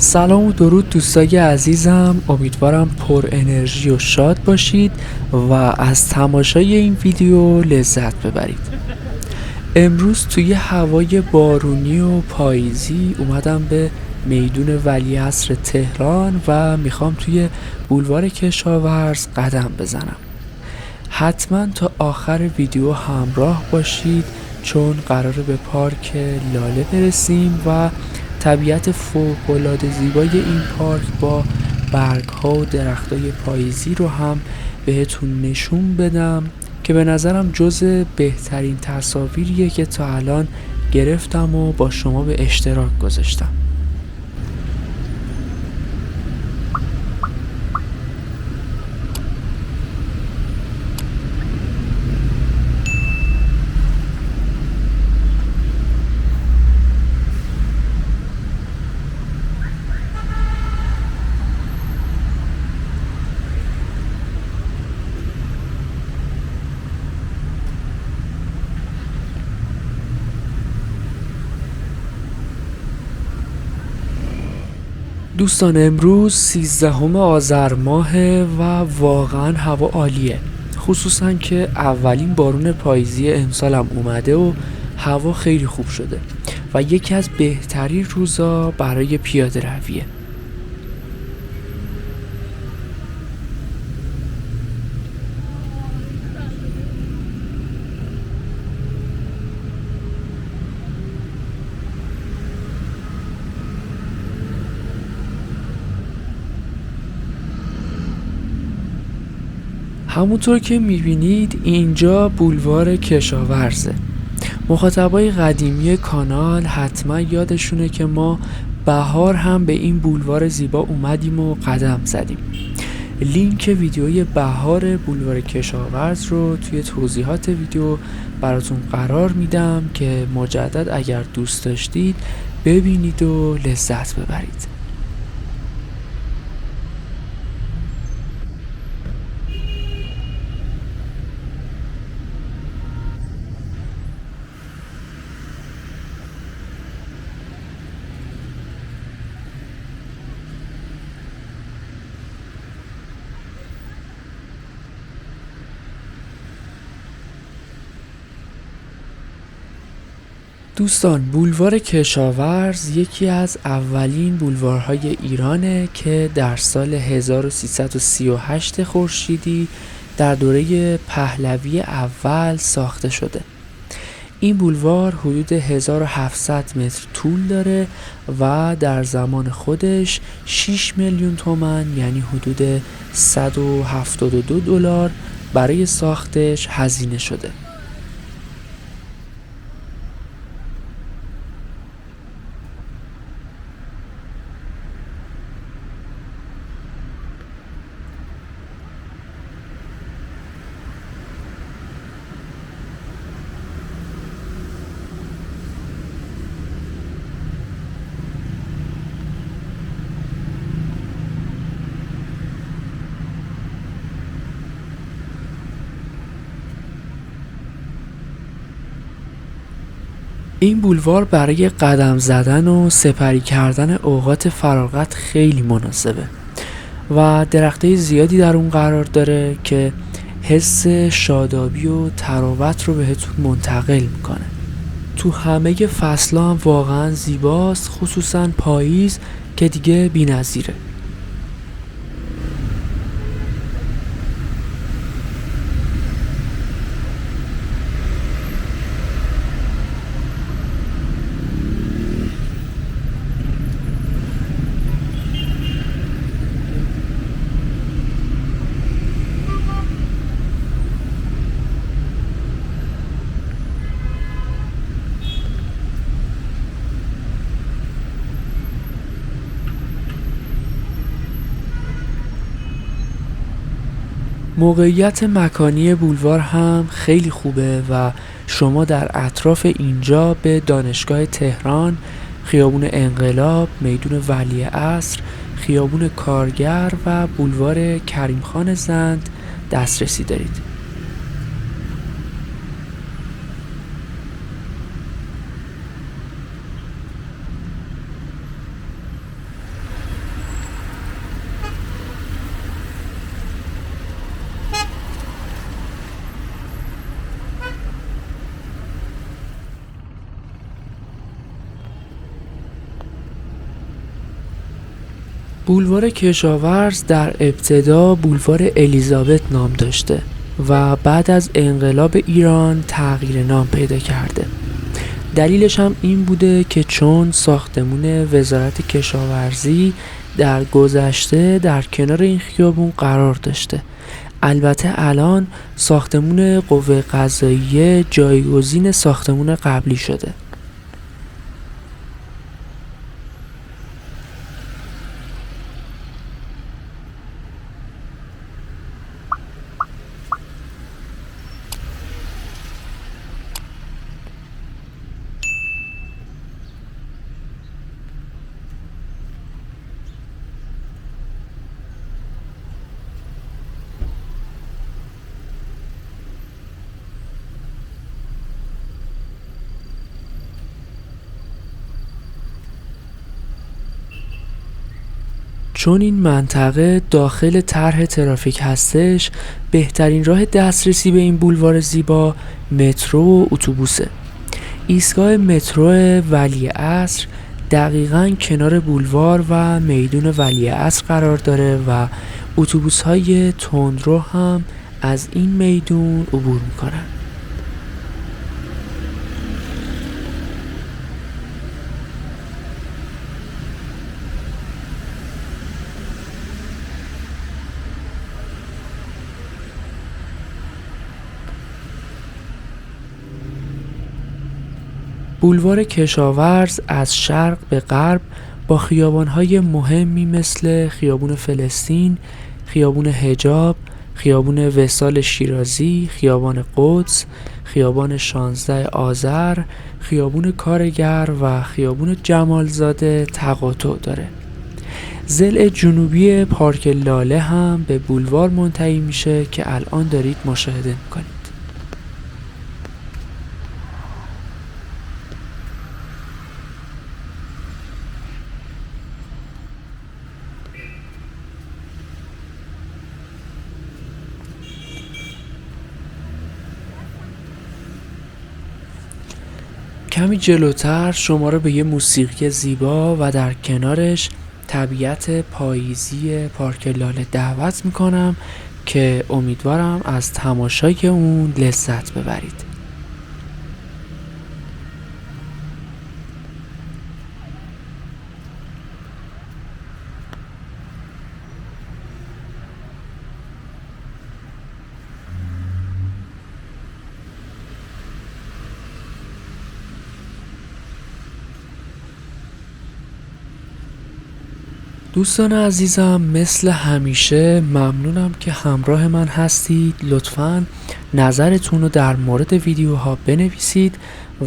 سلام و درود دوستای عزیزم، امیدوارم پر انرژی و شاد باشید و از تماشای این ویدیو لذت ببرید. امروز توی هوای بارونی و پاییزی اومدم به میدون ولیعصر تهران و میخوام توی بولوار کشاورز قدم بزنم. حتما تا آخر ویدیو همراه باشید چون قراره به پارک لاله برسیم و طبیعت فوق‌العاده زیبای این پارک با برگ‌ها و درختای پاییزی رو هم بهتون نشون بدم که به نظرم جز بهترین تصاویریه که تا الان گرفتم و با شما به اشتراک گذاشتم. دوستان امروز 13 آذر ماهه و واقعا هوا عالیه، خصوصا که اولین بارون پاییزی امسالم اومده و هوا خیلی خوب شده و یکی از بهترین روزا برای پیاده رویه. همونطور که میبینید اینجا بولوار کشاورزه. مخاطبای قدیمی کانال حتما یادشونه که ما بهار هم به این بولوار زیبا اومدیم و قدم زدیم. لینک ویدیوی بهار بولوار کشاورز رو توی توضیحات ویدیو براتون قرار میدم که مجدد اگر دوست داشتید ببینید و لذت ببرید. دوستان بولوار کشاورز یکی از اولین بولوارهای ایرانه که در سال 1338 خورشیدی در دوره پهلوی اول ساخته شده. این بولوار حدود 1700 متر طول داره و در زمان خودش 6 میلیون تومان یعنی حدود 172 دلار برای ساختش هزینه شده. این بولوار برای قدم زدن و سپری کردن اوقات فراغت خیلی مناسبه و درختای زیادی در اون قرار داره که حس شادابی و تراوت رو بهتون منتقل میکنه. تو همه فصل‌ها هم واقعا زیباست، خصوصا پاییز که دیگه بی‌نظیره. موقعیت مکانی بولوار هم خیلی خوبه و شما در اطراف اینجا به دانشگاه تهران، خیابون انقلاب، میدون ولیعصر، خیابون کارگر و بولوار کریم خان زند دسترسی دارید. بولوار کشاورز در ابتدا بولوار الیزابت نام داشته و بعد از انقلاب ایران تغییر نام پیدا کرده. دلیلش هم این بوده که چون ساختمون وزارت کشاورزی در گذشته در کنار این خیابون قرار داشته. البته الان ساختمون قوه قضاییه جایگزین ساختمون قبلی شده. چون این منطقه داخل طرح ترافیک هستش، بهترین راه دسترسی به این بولوار زیبا مترو و اتوبوسه. ایستگاه مترو ولیعصر دقیقاً کنار بولوار و میدون ولیعصر قرار داره و اتوبوس‌های تندرو هم از این میدون عبور میکنن. بولوار کشاورز از شرق به غرب با خیابان‌های مهمی مثل خیابون فلسطین، خیابون حجاب، خیابون وصال شیرازی، خیابان قدس، خیابان 16 آذر، خیابون کارگر و خیابون جمالزاده تقاطع داره. ضلع جنوبی پارک لاله هم به بولوار منتهی میشه که الان دارید مشاهده میکنید. کمی جلوتر شما رو به یه موسیقی زیبا و در کنارش طبیعت پاییزی پارک لاله دعوت میکنم که امیدوارم از تماشای اون لذت ببرید. دوستان عزیزم، مثل همیشه ممنونم که همراه من هستید. لطفاً نظرتون رو در مورد ویدیوها بنویسید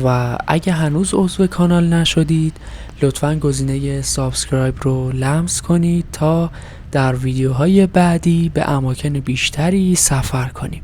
و اگه هنوز عضو کانال نشدید لطفاً گزینه سابسکرایب رو لمس کنید تا در ویدیوهای بعدی به اماکن بیشتری سفر کنیم.